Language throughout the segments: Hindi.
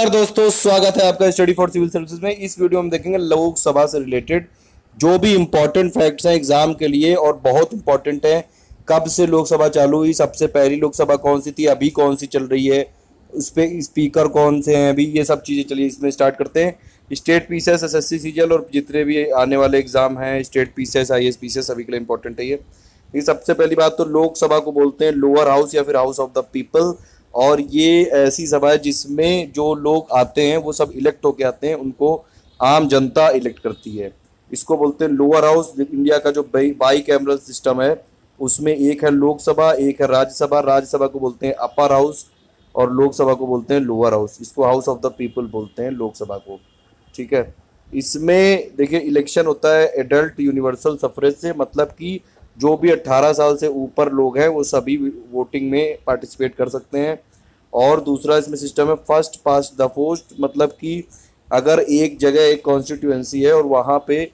नमस्कार दोस्तों, स्वागत है आपका स्टडी फॉर सिविल सर्विसेज में। इस वीडियो में देखेंगे लोकसभा से रिलेटेड जो भी इंपॉर्टेंट फैक्ट्स हैं एग्जाम के लिए और बहुत इंपॉर्टेंट है। कब से लोकसभा चालू हुई, सबसे पहली लोकसभा कौन सी थी, अभी कौन सी चल रही है, उस पर स्पीकर कौन से हैं अभी, ये सब चीज़ें। चलिए इसमें स्टार्ट करते हैं। स्टेट पीसीएस, एसएससी सीजीएल और जितने भी आने वाले एग्जाम हैं, स्टेट पीसीएस, आईएएस पीसीएस, सभी के लिए इंपॉर्टेंट है ये। सबसे पहली बात तो लोकसभा को बोलते हैं लोअर हाउस या फिर हाउस ऑफ द पीपल, और ये ऐसी सभा है जिसमें जो लोग आते हैं वो सब इलेक्ट होके आते हैं, उनको आम जनता इलेक्ट करती है। इसको बोलते हैं लोअर हाउस। इंडिया का जो बाई कैमरल सिस्टम है उसमें एक है लोकसभा, एक है राज्यसभा। राज्यसभा को बोलते हैं अपर हाउस और लोकसभा को बोलते हैं लोअर हाउस। इसको हाउस ऑफ द पीपल बोलते हैं लोकसभा को, ठीक है। इसमें देखिए इलेक्शन होता है एडल्ट यूनिवर्सल सफरेज से, मतलब कि जो भी 18 साल से ऊपर लोग हैं वो सभी वोटिंग में पार्टिसिपेट कर सकते हैं। और दूसरा इसमें सिस्टम है फर्स्ट पास्ट द पोस्ट, मतलब कि अगर एक जगह एक कॉन्स्टिट्यूएंसी है और वहाँ पे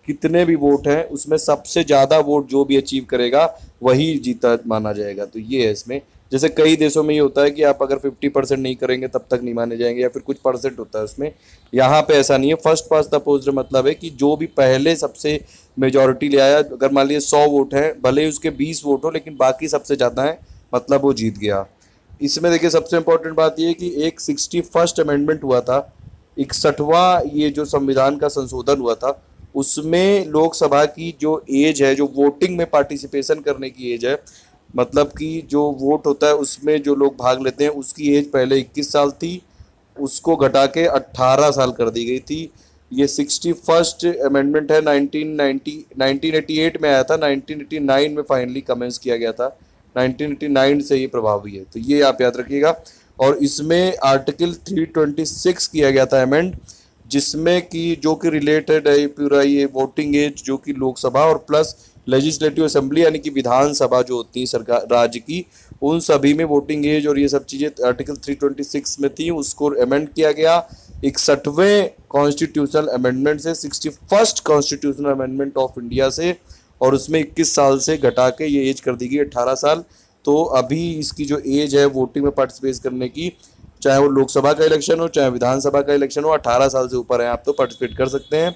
कितने भी वोट हैं उसमें सबसे ज़्यादा वोट जो भी अचीव करेगा वही जीता माना जाएगा। तो ये है इसमें। जैसे कई देशों में ये होता है कि आप अगर 50% नहीं करेंगे तब तक नहीं माने जाएंगे, या फिर कुछ परसेंट होता है उसमें। यहाँ पे ऐसा नहीं है। फर्स्ट पास्ट द पोस्ट मतलब है कि जो भी पहले सबसे मेजॉरिटी ले आया, अगर मान लीजिए 100 वोट हैं, भले ही उसके 20 वोट हो लेकिन बाकी सबसे ज़्यादा है, मतलब वो जीत गया। इसमें देखिए सबसे इम्पोर्टेंट बात ये है कि एक 61st अमेंडमेंट हुआ था, 61वां ये जो संविधान का संशोधन हुआ था, उसमें लोकसभा की जो एज है, जो वोटिंग में पार्टिसिपेशन करने की एज है, मतलब कि जो वोट होता है उसमें जो लोग भाग लेते हैं उसकी एज पहले 21 साल थी, उसको घटा के 18 साल कर दी गई थी। ये 61st अमेंडमेंट है। 1988 में आया था, 1989 में फाइनली कमेंस किया गया था, 1989 से ये प्रभावी है। तो ये आप याद रखिएगा। और इसमें आर्टिकल 326 किया गया था अमेंड, जिसमें कि जो कि रिलेटेड है पूरा ये वोटिंग एज जो कि लोकसभा और प्लस लेजिस्लेटिव असेंबली यानी कि विधानसभा जो होती है सरकार राज्य की, उन सभी में वोटिंग एज और ये सब चीज़ें आर्टिकल 326 में थी, उसको अमेंड किया गया 61वें कॉन्स्टिट्यूशनल अमेंडमेंट से, 61st constitutional amendment of India से, और उसमें 21 साल से घटा के ये एज कर दी गई 18 साल। तो अभी इसकी जो एज है वोटिंग में पार्टिसिपेट करने की, चाहे वो लोकसभा का इलेक्शन हो चाहे विधानसभा का इलेक्शन हो, 18 साल से ऊपर है आप तो पार्टिसिपेट कर सकते हैं।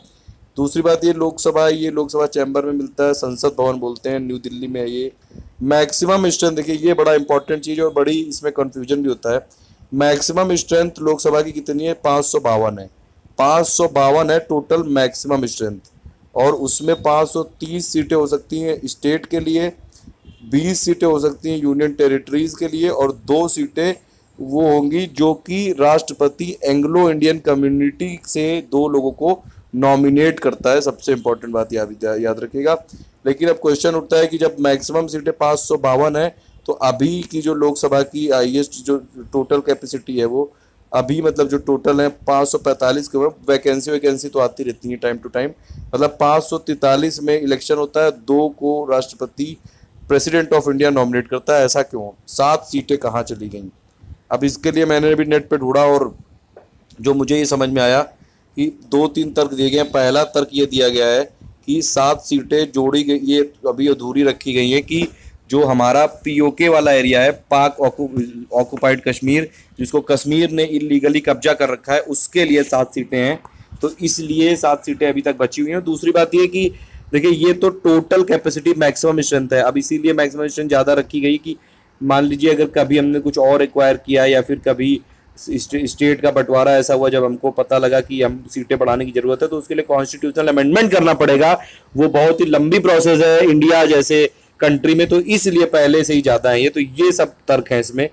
दूसरी बात ये लोकसभा चैम्बर में मिलता है, संसद भवन बोलते हैं, न्यू दिल्ली में है ये। मैक्सिमम स्ट्रेंथ देखिए ये बड़ा इंपॉर्टेंट चीज़ और बड़ी इसमें कन्फ्यूजन भी होता है। मैक्सिमम स्ट्रेंथ लोकसभा की कितनी है? 552 है। 552 है टोटल मैक्सिमम स्ट्रेंथ, और उसमें 530 सीटें हो सकती हैं स्टेट के लिए, 20 सीटें हो सकती हैं यूनियन टेरिटरीज के लिए, और 2 सीटें वो होंगी जो कि राष्ट्रपति एंग्लो इंडियन कम्युनिटी से 2 लोगों को नॉमिनेट करता है। सबसे इंपॉर्टेंट बात याद रखिएगा। लेकिन अब क्वेश्चन उठता है कि जब मैक्सिमम सीटें 552 है तो अभी की जो लोकसभा की हाईएस्ट जो टोटल कैपेसिटी है वो अभी मतलब जो टोटल है 545 के, वैकेंसी तो आती रहती है टाइम टू टाइम, मतलब 543 में इलेक्शन होता है, 2 को राष्ट्रपति प्रेसिडेंट ऑफ इंडिया नॉमिनेट करता है। ऐसा क्यों? 7 सीटें कहाँ चली गई? अब इसके लिए मैंने भी नेट पे ढूंढा और जो मुझे ये समझ में आया कि 2-3 तर्क दिए गए हैं। पहला तर्क ये दिया गया है कि 7 सीटें जोड़ी गई, ये अभी अधूरी रखी गई हैं कि जो हमारा पीओके वाला एरिया है, पाक ऑक्युपाइड कश्मीर, जिसको कश्मीर ने इलीगली कब्जा कर रखा है, उसके लिए 7 सीटें हैं, तो इसलिए 7 सीटें अभी तक बची हुई हैं। दूसरी बात ये कि देखिए ये तो टोटल कैपेसिटी मैक्सिमम स्ट्रेंथ है, अब इसीलिए मैक्सिमम स्ट्रेंथ ज़्यादा रखी गई कि मान लीजिए अगर कभी हमने कुछ और एक्वायर किया या फिर कभी स्टेट का बंटवारा ऐसा हुआ जब हमको पता लगा कि हम सीटें बढ़ाने की जरूरत है, तो उसके लिए कॉन्स्टिट्यूशनल अमेंडमेंट करना पड़ेगा। वो बहुत ही लंबी प्रोसेस है इंडिया जैसे कंट्री में, तो इसलिए पहले से ही ज़्यादा है ये। तो ये सब तर्क है इसमें।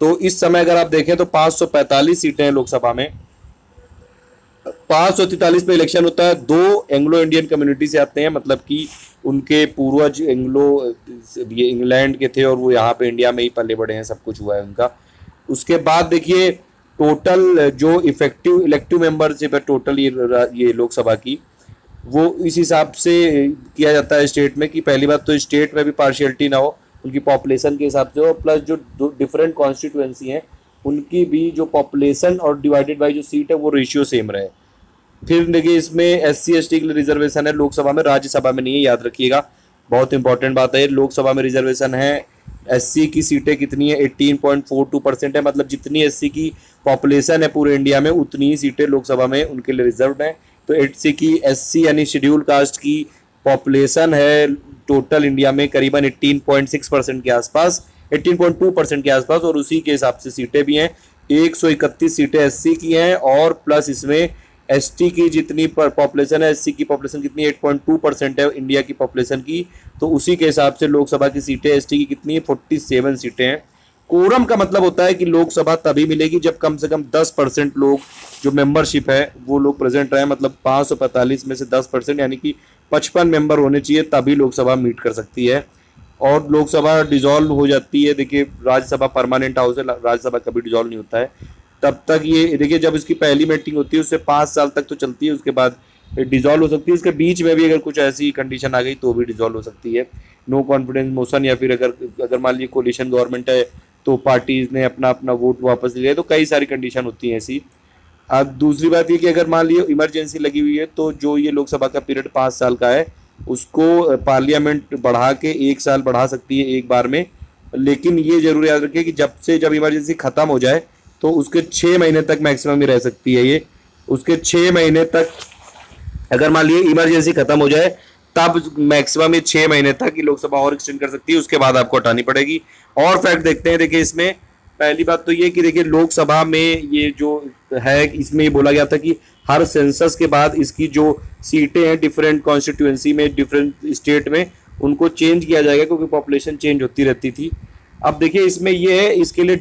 तो इस समय अगर आप देखें तो 545 सीटें हैं लोकसभा में, 543 पे इलेक्शन होता है, 2 एंग्लो इंडियन कम्युनिटी से आते हैं, मतलब कि उनके पूर्वज ये इंग्लैंड के थे और वो यहाँ पे इंडिया में ही पले बड़े हैं, सब कुछ हुआ है उनका। उसके बाद देखिए टोटल जो इफेक्टिव इलेक्टिव मेंबरशिप है टोटल ये लोकसभा की, वो इस हिसाब से किया जाता है स्टेट में कि पहली बात तो स्टेट में भी पार्शियलिटी ना हो, उनकी पॉपुलेशन के हिसाब से हो, प्लस जो डिफरेंट कॉन्स्टिट्यूएंसी हैं उनकी भी जो पॉपुलेशन और डिवाइडेड बाई जो सीट है वो रेशियो सेम रहे। फिर देखिए इसमें SC ST के लिए रिजर्वेशन है लोकसभा में, राज्यसभा में नहीं है, याद रखिएगा, बहुत इंपॉर्टेंट बात है। लोकसभा में रिजर्वेशन है एससी की सीटें कितनी है, 18.42% है। मतलब जितनी एससी की पॉपुलेशन है पूरे इंडिया में उतनी ही सीटें लोकसभा में उनके लिए रिजर्व हैं। तो एससी यानी शेड्यूल कास्ट की पॉपुलेशन है टोटल इंडिया में करीबन 18.6% के आसपास, 18.2% के आसपास, और उसी के हिसाब से सीटें भी हैं। 131 सीटें एससी की हैं और प्लस इसमें एसटी की जितनी पॉपुलेशन है, एससी की पॉपुलेशन कितनी 8.2% है इंडिया की पॉपुलेशन की, तो उसी के हिसाब से लोकसभा की सीटें एसटी की कितनी है 47 सीटें हैं। कोरम का मतलब होता है कि लोकसभा तभी मिलेगी जब कम से कम 10% लोग जो मेंबरशिप है वो लोग प्रेजेंट रहे, मतलब 545 में से 10% यानी कि 55 मेंबर होने चाहिए, तभी लोकसभा मीट कर सकती है। और लोकसभा डिसॉल्व हो जाती है। देखिए राज्यसभा परमानेंट हाउस है, राज्यसभा कभी डिसॉल्व नहीं होता है। तब तक ये देखिए जब इसकी पहली मीटिंग होती है उससे 5 साल तक तो चलती है, उसके बाद डिसॉल्व हो सकती है। उसके बीच में भी अगर कुछ ऐसी कंडीशन आ गई तो भी डिसॉल्व हो सकती है। नो कॉन्फिडेंस मोशन, या फिर अगर मान लीजिए कोलिशन गवर्नमेंट है तो पार्टीज ने अपना अपना वोट वापस लिया, तो कई सारी कंडीशन होती हैं ऐसी। अब दूसरी बात ये कि अगर मान लीजिए इमरजेंसी लगी हुई है तो जो ये लोकसभा का पीरियड 5 साल का है उसको पार्लियामेंट बढ़ा के 1 साल बढ़ा सकती है एक बार में। लेकिन ये जरूर याद रखिए कि जब इमरजेंसी खत्म हो जाए तो उसके 6 महीने तक मैक्सिमम ही रह सकती है ये। उसके 6 महीने तक अगर मान लीजिए इमरजेंसी खत्म हो जाए तब मैक्सिमम ये 6 महीने तक ही लोकसभा और एक्सटेंड कर सकती है, उसके बाद आपको हटानी पड़ेगी। और फैक्ट देखते हैं। देखिए इसमें पहली बात तो ये कि देखिए लोकसभा में ये जो है इसमें ये बोला गया था कि हर सेंसस के बाद इसकी जो सीटें हैं डिफरेंट कॉन्स्टिट्यूएंसी में, डिफरेंट स्टेट में, उनको चेंज किया जाएगा क्योंकि पॉपुलेशन चेंज होती रहती थी। अब देखिए इसमें ये है, इसके लिए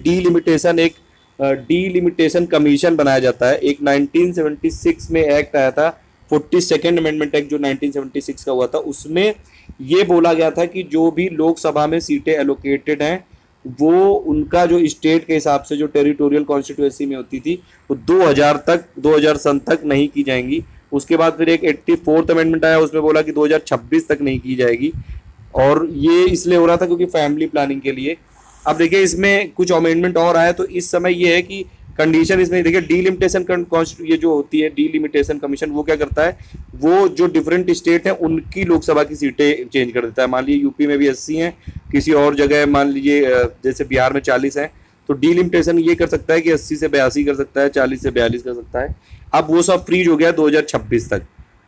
डीलिमिटेशन कमीशन बनाया जाता है। एक 1976 में एक्ट आया था, 42nd अमेंडमेंट एक्ट जो 1976 का हुआ था, उसमें ये बोला गया था कि जो भी लोकसभा में सीटें एलोकेटेड हैं वो उनका जो स्टेट के हिसाब से जो टेरिटोरियल कॉन्स्टिट्यूएंसी में होती थी वो 2000 सन तक नहीं की जाएंगी। उसके बाद फिर एक 84th अमेंडमेंट आया, उसमें बोला कि 2026 तक नहीं की जाएगी, और ये इसलिए हो रहा था क्योंकि फैमिली प्लानिंग के लिए। अब देखिए इसमें कुछ अमेंडमेंट और आया, तो इस समय ये है कि कंडीशन इसमें देखिए डीलिमिटेशन ये जो होती है डीलिमिटेशन कमीशन, वो क्या करता है, वो जो डिफरेंट स्टेट हैं उनकी लोकसभा की सीटें चेंज कर देता है। मान लीजिए यूपी में भी 80 हैं, किसी और जगह मान लीजिए जैसे बिहार में 40 हैं, तो डीलिमिटेशन ये कर सकता है कि 80 से 82 कर सकता है, 40 से 42 कर सकता है। अब वो सब फ्रीज हो गया 2026 तक,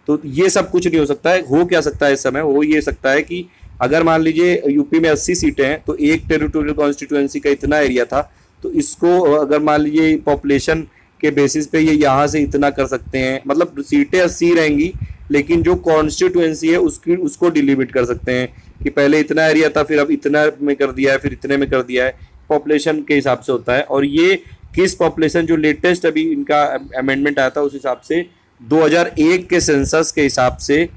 तो ये सब कुछ नहीं हो सकता है। हो क्या सकता है इस समय, हो ये सकता है कि अगर मान लीजिए यूपी में 80 सीटें हैं तो एक टेरिटोरियल कॉन्स्टिट्यूएंसी का इतना एरिया था, तो इसको अगर मान लीजिए पॉपुलेशन के बेसिस पे ये यहाँ से इतना कर सकते हैं, मतलब सीटें 80 रहेंगी लेकिन जो कॉन्स्टिट्यूएंसी है उसको डिलिमिट कर सकते हैं कि पहले इतना एरिया था फिर अब इतना में कर दिया है, फिर इतने में कर दिया है, पॉपुलेशन के हिसाब से होता है। और ये किस पॉपुलेशन, जो लेटेस्ट अभी इनका अमेंडमेंट आया था उस हिसाब से 2001 के सेंसस के हिसाब से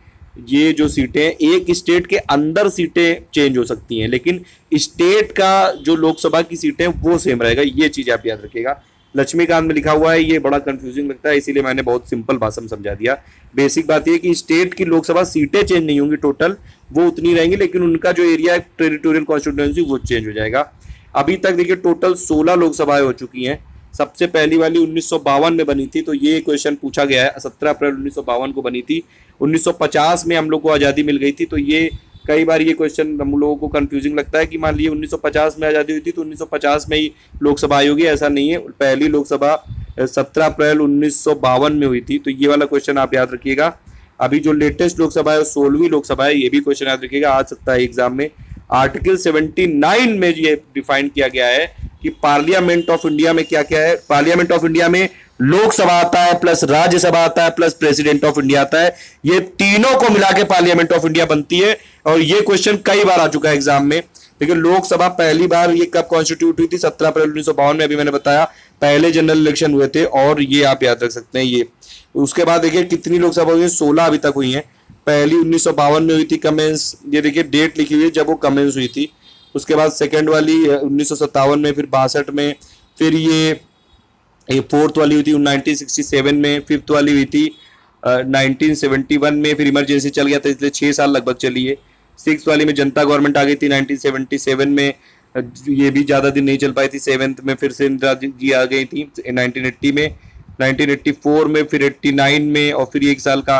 ये जो सीटें, एक स्टेट के अंदर सीटें चेंज हो सकती हैं लेकिन स्टेट का जो लोकसभा की सीटें वो सेम रहेगा। ये चीज आप याद रखिएगा। लक्ष्मीकांत में लिखा हुआ है, ये बड़ा कंफ्यूजिंग लगता है इसीलिए मैंने बहुत सिंपल भाषा में समझा दिया। बेसिक बात ये कि स्टेट की लोकसभा सीटें चेंज नहीं होंगी, टोटल वो उतनी रहेंगी, लेकिन उनका जो एरिया है टेरिटोरियल कॉन्स्टिट्यूएंसी वो चेंज हो जाएगा। अभी तक देखिए टोटल 16 लोकसभाएं हो चुकी हैं। सबसे पहली वाली 1952 में बनी थी, तो ये क्वेश्चन पूछा गया है, 17 अप्रैल 1952 को बनी थी। 1950 में हम लोग को आज़ादी मिल गई थी, तो ये कई बार ये क्वेश्चन हम लोगों को कंफ्यूजिंग लगता है कि मान लीजिए 1950 में आज़ादी हुई थी तो 1950 में ही लोकसभा आई होगी, ऐसा नहीं है। पहली लोकसभा 17 अप्रैल 1952 में हुई थी, तो ये वाला क्वेश्चन आप याद रखिएगा। अभी जो लेटेस्ट लोकसभा है 16वीं लोकसभा है, ये भी क्वेश्चन याद रखिएगा, आ सकता है एग्जाम में। आर्टिकल 79 में ये डिफाइन किया गया है कि पार्लियामेंट ऑफ इंडिया में क्या क्या है। पार्लियामेंट ऑफ इंडिया में लोकसभा आता है, प्लस राज्यसभा आता है, प्लस प्रेसिडेंट ऑफ इंडिया आता है। ये तीनों को मिला के पार्लियामेंट ऑफ इंडिया बनती है, और ये क्वेश्चन कई बार आ चुका है एग्जाम में। लेकिन लोकसभा पहली बार ये कब कॉन्स्टिट्यूट हुई थी, 17 अप्रैल 1952 में, अभी मैंने बताया पहले जनरल इलेक्शन हुए थे, और ये आप याद रख सकते हैं ये। उसके बाद देखिए कितनी लोकसभा हुई है, 16 अभी तक हुई है। पहली 1952 में हुई थी कमेंस, ये देखिए डेट लिखी हुई है जब वो कमेंस हुई थी। उसके बाद सेकेंड वाली 1957 में, फिर 62 में, फिर ये फोर्थ वाली हुई थी 1967 में, फिफ्थ वाली हुई थी 1971 में, फिर इमरजेंसी चल गया था इसलिए 6 साल लगभग चली है। सिक्स वाली में जनता गवर्नमेंट आ गई थी 1977 में, ये भी ज़्यादा दिन नहीं चल पाई थी। सेवेंथ में फिर से इंदिरा जी आ गई थी 1980 में, 1984 में, फिर 89 में, और फिर 1 साल का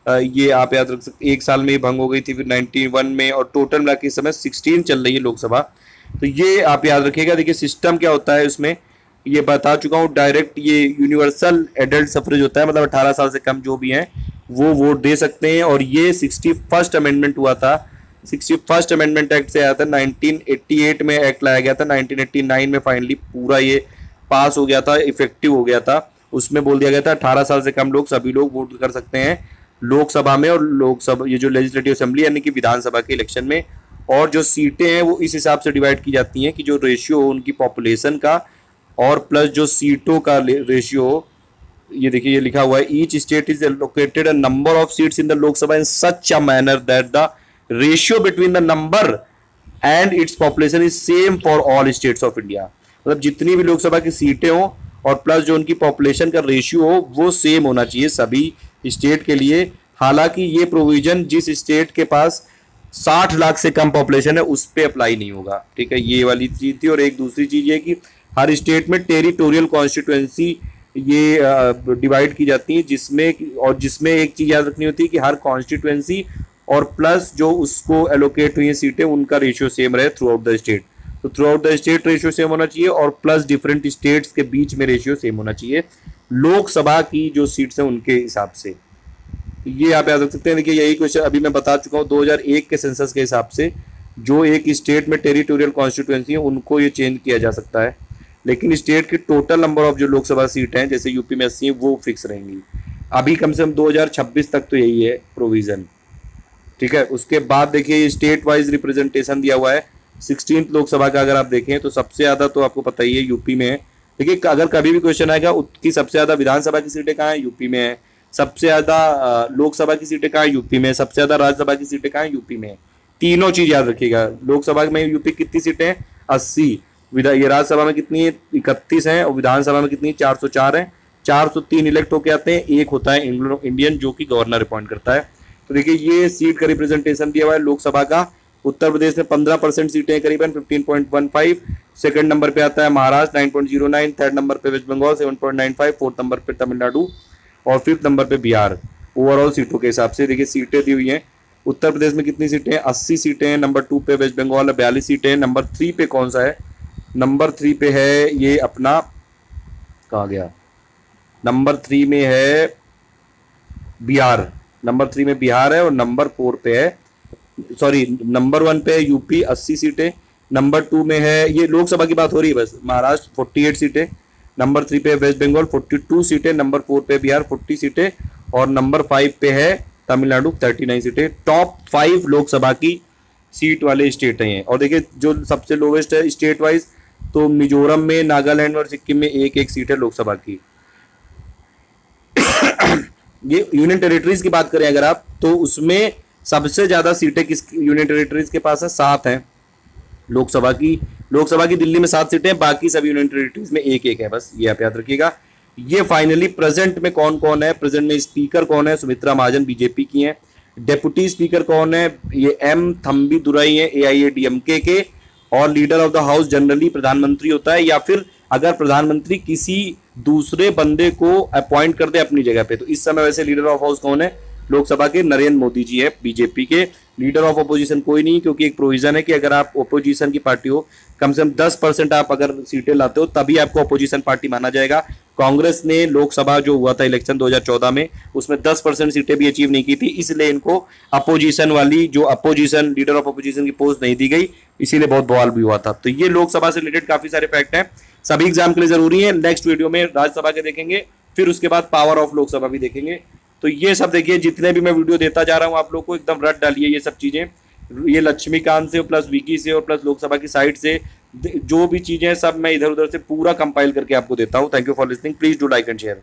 ये आप याद रख सकते, 1 साल में ही भंग हो गई थी, फिर 91 में, और टोटल मिला के इस समय 16 चल रही है लोकसभा। तो ये आप याद रखिएगा। देखिए सिस्टम क्या होता है उसमें, ये बता चुका हूँ। डायरेक्ट ये यूनिवर्सल एडल्ट सफरेज होता है, मतलब 18 साल से कम जो भी हैं वो वोट दे सकते हैं। और ये 61st अमेंडमेंट हुआ था, 61st अमेंडमेंट एक्ट से आया था। 1988 में एक्ट लाया गया था, 1989 में फाइनली पूरा ये पास हो गया था, इफेक्टिव हो गया था। उसमें बोल दिया गया था 18 साल से कम लोग, सभी लोग वोट कर सकते हैं लोकसभा में और लोकसभा, ये जो लेजिस्लेटिव असेंबली यानी कि विधानसभा के इलेक्शन में। और जो सीटें हैं वो इस हिसाब से डिवाइड की जाती हैं कि जो रेशियो हो उनकी पॉपुलेशन का और प्लस जो सीटों का रेशियो हो। ये देखिए ये लिखा हुआ है, each state is allocated a number of seats in the Lok Sabha in such a manner that the ratio between the number and its population is same for all states of India. मतलब जितनी भी लोकसभा की सीटें हो और प्लस जो उनकी पॉपुलेशन का रेशियो हो वो सेम होना चाहिए सभी स्टेट के लिए। हालांकि ये प्रोविजन जिस स्टेट के पास 60 लाख से कम पॉपुलेशन है उस पर अप्लाई नहीं होगा, ठीक है, ये वाली चीज थी। और एक दूसरी चीज ये कि हर स्टेट में टेरिटोरियल कॉन्स्टिट्यूएंसी ये डिवाइड की जाती है, जिसमें एक चीज याद रखनी होती है कि हर कॉन्स्टिट्यूएंसी और प्लस जो उसको एलोकेट हुई है सीटें उनका रेशियो सेम रहे थ्रू आउट द स्टेट। तो through out the state ratio same होना चाहिए और प्लस डिफरेंट स्टेट्स के बीच में रेशियो सेम होना चाहिए लोकसभा की जो सीट्स हैं उनके हिसाब से। ये आप याद रख सकते हैं। देखिए यही क्वेश्चन अभी मैं बता चुका हूँ, 2001 के सेंसस के हिसाब से जो एक स्टेट में टेरिटोरियल कॉन्स्टिट्यूएंसी है उनको ये चेंज किया जा सकता है, लेकिन स्टेट की टोटल नंबर ऑफ जो लोकसभा सीट हैं जैसे यूपी में 80 है वो फिक्स रहेंगी। अभी कम से कम 2026 तक तो यही है प्रोविजन, ठीक है। उसके बाद देखिए स्टेट वाइज रिप्रेजेंटेशन दिया हुआ है 16th लोकसभा का। अगर आप देखें तो सबसे ज्यादा तो आपको पता ही है यूपी में है। देखिए अगर कभी भी क्वेश्चन आएगा उसकी सबसे ज्यादा विधानसभा की सीटें कहाँ है, यूपी में है। सबसे ज्यादा लोकसभा की सीटें कहाँ है, यूपी में। सबसे ज्यादा राज्यसभा की सीटें कहाँ है, यूपी में। तीनों चीज याद रखिएगा। लोकसभा में यूपी कितनी सीटें हैं, 80। ये राज्यसभा में कितनी है, 31 है। और विधानसभा में कितनी, 404 है। 403 इलेक्ट होके आते हैं, एक होता है इंडियन जो कि गवर्नर अपॉइंट करता है। तो देखिए ये सीट का रिप्रेजेंटेशन दिया हुआ है लोकसभा का। उत्तर प्रदेश में 15% सीटें करीबन 15.15। सेकंड नंबर पे आता है महाराष्ट्र 9.09, थर्ड नंबर पे वेस्ट बंगाल 7.95, फोर्थ नंबर पे तमिलनाडु और फिफ्थ नंबर पे बिहार। ओवरऑल सीटों के हिसाब से देखिए सीटें दी हुई हैं। उत्तर प्रदेश में कितनी सीटें हैं, 80 सीटें हैं। नंबर 2 पे वेस्ट बंगाल 42 सीटें हैं। नंबर 3 पे कौन सा है, नंबर 3 पे है ये अपना, कहाँ गया, नंबर 3 में है बिहार। नंबर 3 में बिहार है और नंबर 4 पे है, सॉरी नंबर 1 पे है यूपी 80 सीटें। नंबर 2 में है, ये लोकसभा की बात हो रही है बस, महाराष्ट्र 48 सीटें। नंबर 3 पे वेस्ट बंगाल 42 सीटें। नंबर 4 पे बिहार 40 सीटें और नंबर 5 पे है तमिलनाडु 39 सीटें। टॉप 5 लोकसभा की सीट वाले स्टेट हैं। और देखिए जो सबसे लोवेस्ट है स्टेट वाइज तो मिजोरम में, नागालैंड और सिक्किम में एक एक सीट है लोकसभा की। ये यूनियन टेरिटरीज की बात करें अगर आप तो उसमें सबसे ज्यादा सीटें किस यूनियन टेरिटरीज के पास है, 7 हैं लोकसभा की दिल्ली में 7 सीटें, बाकी सभी यूनियन टेरिटरीज में एक एक है, बस ये आप याद रखिएगा। ये फाइनली प्रेजेंट में कौन कौन है, प्रेजेंट में स्पीकर कौन है, सुमित्रा महाजन बीजेपी की हैं। डेप्यूटी स्पीकर कौन है, ये एम थम्बी दुराई है AIADMK के। और leader of the house generally प्रधानमंत्री होता है, या फिर अगर प्रधानमंत्री किसी दूसरे बंदे को अपॉइंट कर दे अपनी जगह पे। तो इस समय वैसे लीडर ऑफ हाउस कौन है लोकसभा के, नरेंद्र मोदी जी है बीजेपी के। लीडर ऑफ अपोजिशन कोई नहीं, क्योंकि एक प्रोविजन है कि अगर आप अपोजिशन की पार्टी हो, कम से कम 10% आप अगर सीटें लाते हो तभी आपको अपोजिशन पार्टी माना जाएगा। कांग्रेस ने लोकसभा जो हुआ था इलेक्शन 2014 में उसमें 10% सीटें भी अचीव नहीं की थी, इसलिए इनको अपोजिशन वाली जो अपोजिशन लीडर ऑफ अपोजिशन की पोस्ट नहीं दी गई, इसीलिए बहुत बवाल भी हुआ था। तो ये लोकसभा से रिलेटेड काफी सारे फैक्ट हैं, सभी एग्जाम के लिए जरूरी है। नेक्स्ट वीडियो में राज्यसभा के देखेंगे, फिर उसके बाद पावर ऑफ लोकसभा भी देखेंगे। तो ये सब देखिए, जितने भी मैं वीडियो देता जा रहा हूँ आप लोग को एकदम रट डालिए ये सब चीजें। ये लक्ष्मीकांत से प्लस विकी से और प्लस लोकसभा की साइड से जो भी चीजें हैं सब मैं इधर उधर से पूरा कंपाइल करके आपको देता हूँ। Thank you for listening, please do like and share.